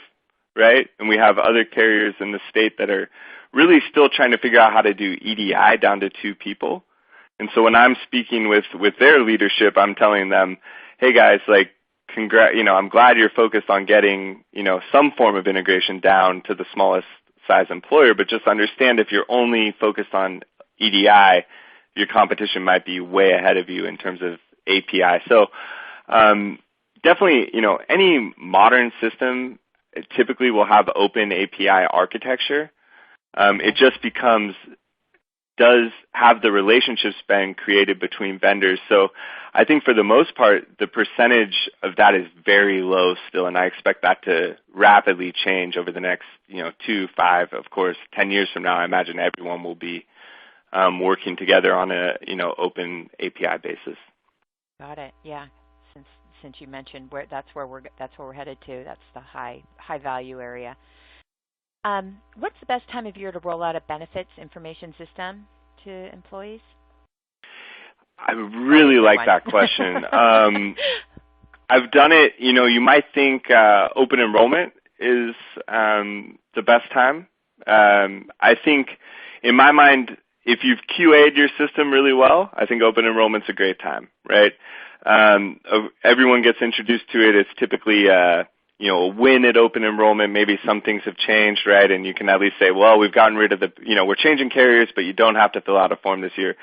right? And we have other carriers in the state that are really still trying to figure out how to do EDI down to 2 people. And so when I'm speaking with their leadership, I'm telling them, hey guys, I'm glad you're focused on getting, some form of integration down to the smallest size employer, but just understand if you're only focused on EDI, your competition might be way ahead of you in terms of API. So definitely, any modern system typically will have open API architecture. It just does have the relationships been created between vendors. So I think for the most part, the percentage of that is very low still, and I expect that to rapidly change over the next, 2, 5, of course, 10 years from now. I imagine everyone will be working together on a, open API basis.
Got it. Yeah. Since you mentioned that's where we're headed to. That's the high value area. What's the best time of year to roll out a benefits information system to employees?
I really like that question. I've done it, you might think open enrollment is the best time. I think, in my mind, if you've QA'd your system really well, I think open enrollment's a great time, right? Everyone gets introduced to it. It's typically a win at open enrollment. Maybe some things have changed, right? And you can at least say, well, we've gotten rid of we're changing carriers, but you don't have to fill out a form this year.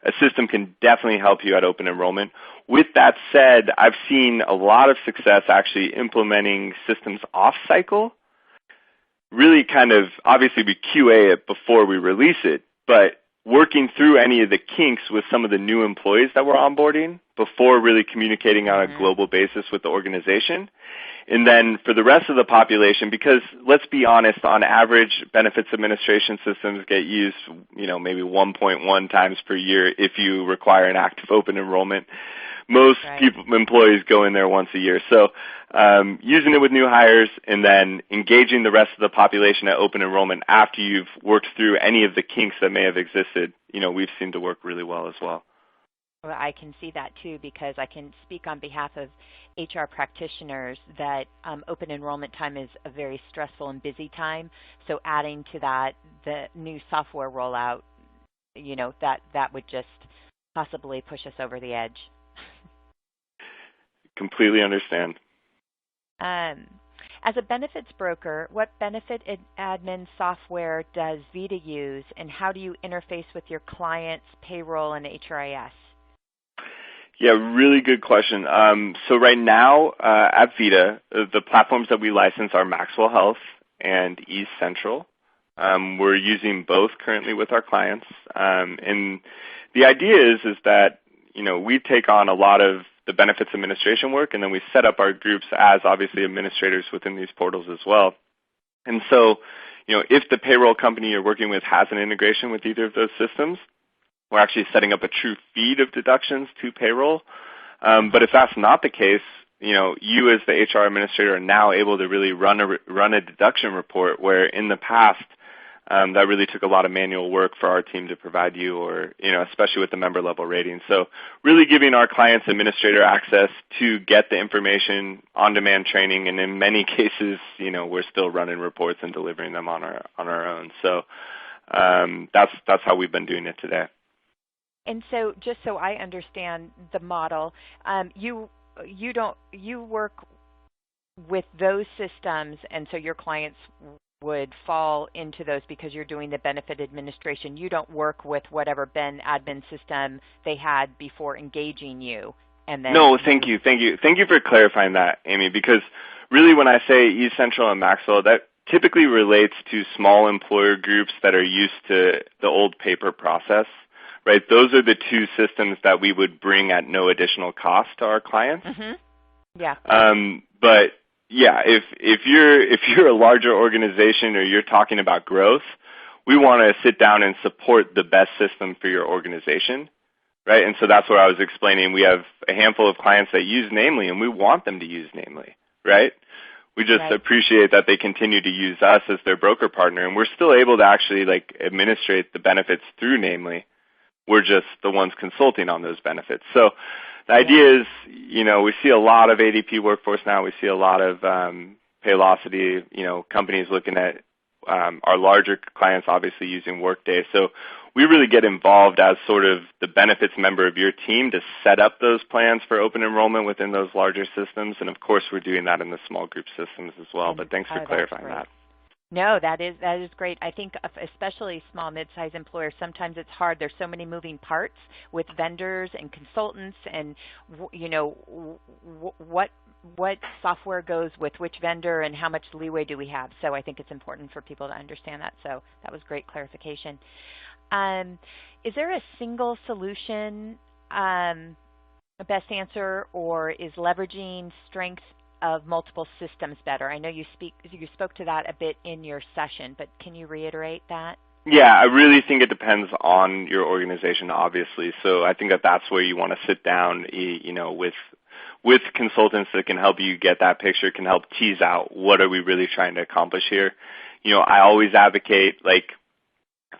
a system can definitely help you at open enrollment. With that said, I've seen a lot of success actually implementing systems off-cycle. Really kind of, obviously we QA it before we release it, but working through any of the kinks with some of the new employees that we're onboarding before really communicating on a global basis with the organization. And then for the rest of the population, because let's be honest, on average, benefits administration systems get used, maybe 1.1 times per year if you require an active open enrollment. Most employees go in there once a year. So using it with new hires and then engaging the rest of the population at open enrollment after you've worked through any of the kinks that may have existed, we've seen to work really well as well.
Well, I can see that too, because I can speak on behalf of HR practitioners that open enrollment time is a very stressful and busy time. So adding to that the new software rollout, that would just possibly push us over the edge.
Completely understand.
As a benefits broker, what benefit admin software does Vita use, and how do you interface with your clients' payroll and HRIS?
Yeah, really good question. So right now at Vita, the platforms that we license are Maxwell Health and East Central. We're using both currently with our clients. And the idea is that, we take on a lot of the benefits administration work, and then we set up our groups as obviously administrators within these portals as well. And so, if the payroll company you're working with has an integration with either of those systems, we're actually setting up a true feed of deductions to payroll. But if that's not the case, you as the HR administrator are now able to really run a deduction report, where in the past that really took a lot of manual work for our team to provide you, or especially with the member level rating. So really giving our clients administrator access to get the information, on-demand training, and in many cases, we're still running reports and delivering them on our own. So that's how we've been doing it today.
And so, just so I understand the model, you work with those systems, and so your clients would fall into those because you're doing the benefit administration. You don't work with whatever Ben admin system they had before engaging you. And then
no, thank you for clarifying that, Amy. Because really, when I say East Central and Maxwell, that typically relates to small employer groups that are used to the old paper process. Right, those are the two systems that we would bring at no additional cost to our clients.
Mm-hmm. Yeah.
But yeah, if you're a larger organization or you're talking about growth, we want to sit down and support the best system for your organization, right? And so that's what I was explaining. We have a handful of clients that use Namely, and we want them to use Namely, right? We just appreciate that they continue to use us as their broker partner, and we're still able to actually administrate the benefits through Namely. We're just the ones consulting on those benefits. So the idea is, we see a lot of ADP workforce now. We see a lot of Paylocity, companies looking at our larger clients obviously using Workday. So we really get involved as sort of the benefits member of your team to set up those plans for open enrollment within those larger systems. And, of course, we're doing that in the small group systems as well. But thanks for clarifying that.
No, that is great. I think especially small, mid-sized employers, sometimes it's hard. There's so many moving parts with vendors and consultants, and what software goes with which vendor and how much leeway do we have. So I think it's important for people to understand that. So that was great clarification. Is there a single solution, a best answer, or is leveraging strengths of multiple systems better? I know you spoke to that a bit in your session, but can you reiterate that?
Yeah, I really think it depends on your organization, obviously. So I think that's where you want to sit down, with consultants that can help you get that picture, can help tease out what are we really trying to accomplish here. I always advocate,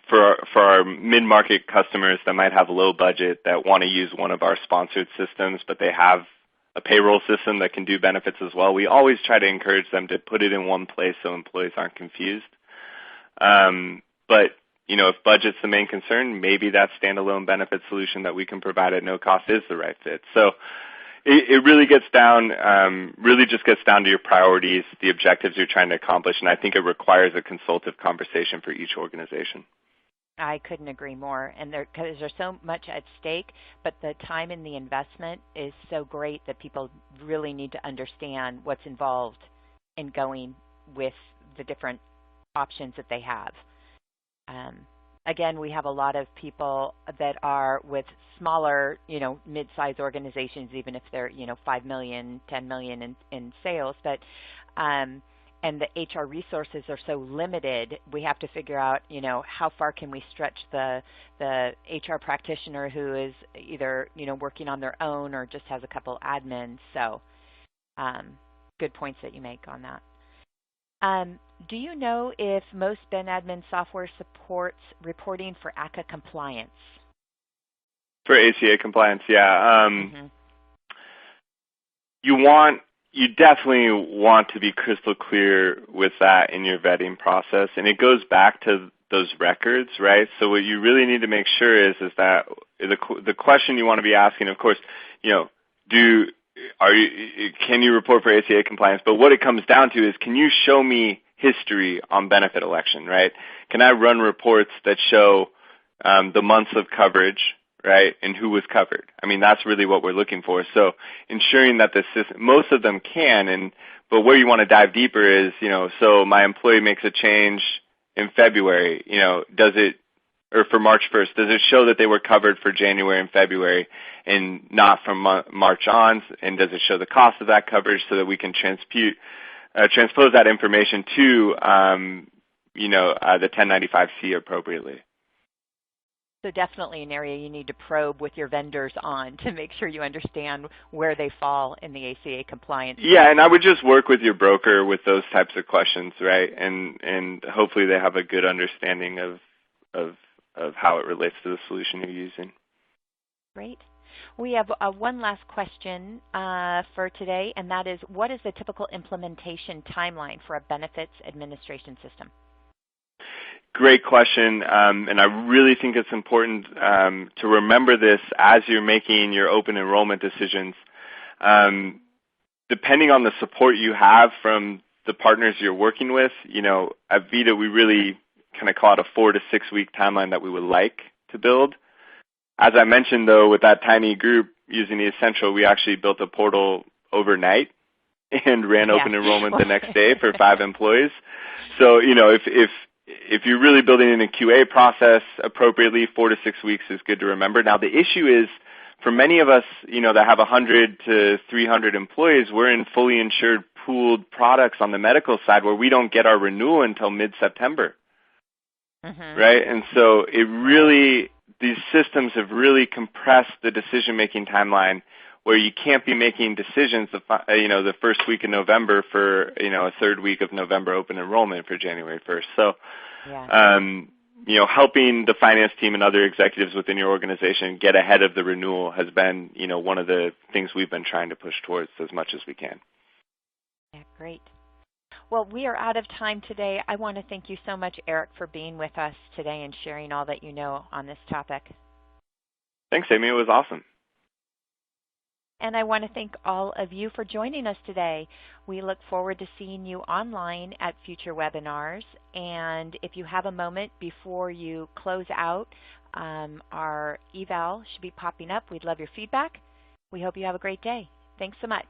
for our mid-market customers that might have low budget that want to use one of our sponsored systems, but they have a payroll system that can do benefits as well. We always try to encourage them to put it in one place so employees aren't confused. But, if budget's the main concern, maybe that standalone benefit solution that we can provide at no cost is the right fit. So it really just gets down to your priorities, the objectives you're trying to accomplish, and I think it requires a consultative conversation for each organization.
I couldn't agree more. And because there's so much at stake, but the time and the investment is so great that people really need to understand what's involved in going with the different options that they have. Again, we have a lot of people that are with smaller, mid-sized organizations, even if they're, 5 million, 10 million in sales, but and the HR resources are so limited, we have to figure out, how far can we stretch the HR practitioner who is either, working on their own or just has a couple admins. So good points that you make on that. Do you know if most Ben admin software supports reporting for ACA compliance?
For ACA compliance, yeah. You definitely want to be crystal clear with that in your vetting process, and it goes back to those records, right? So what you really need to make sure is that the question you want to be asking, of course, can you report for ACA compliance? But what it comes down to is, can you show me history on benefit election, right? Can I run reports that show the months of coverage, right, and who was covered? I mean, that's really what we're looking for. So ensuring that the system, most of them can, but where you want to dive deeper is, so my employee makes a change in February, or for March 1st, does it show that they were covered for January and February and not from March on? And does it show the cost of that coverage so that we can transpose that information to, the 1095-C appropriately?
So definitely an area you need to probe with your vendors on to make sure you understand where they fall in the ACA compliance.
Yeah, and I would just work with your broker with those types of questions, right? And hopefully they have a good understanding of how it relates to the solution you're using.
Great. We have one last question for today, and that is, what is the typical implementation timeline for a benefits administration system?
Great question, and I really think it's important to remember this as you're making your open enrollment decisions. Depending on the support you have from the partners you're working with, at Vita we really kind of call it a 4 to 6 week timeline that we would like to build. As I mentioned, though, with that tiny group using the Essential, we actually built a portal overnight and ran open enrollment the next day for 5 employees. So, if you're really building in a QA process appropriately, 4 to 6 weeks is good to remember. Now, the issue is, for many of us, that have 100 to 300 employees, we're in fully insured pooled products on the medical side where we don't get our renewal until mid-September, right? And so these systems have really compressed the decision-making timeline where you can't be making decisions, the first week of November for, a third week of November open enrollment for January 1st. So, helping the finance team and other executives within your organization get ahead of the renewal has been, one of the things we've been trying to push towards as much as we can.
Yeah, great. Well, we are out of time today. I want to thank you so much, Erik, for being with us today and sharing all that you know on this topic.
Thanks, Amy. It was awesome.
And I want to thank all of you for joining us today. We look forward to seeing you online at future webinars. And if you have a moment before you close out, our eval should be popping up. We'd love your feedback. We hope you have a great day. Thanks so much.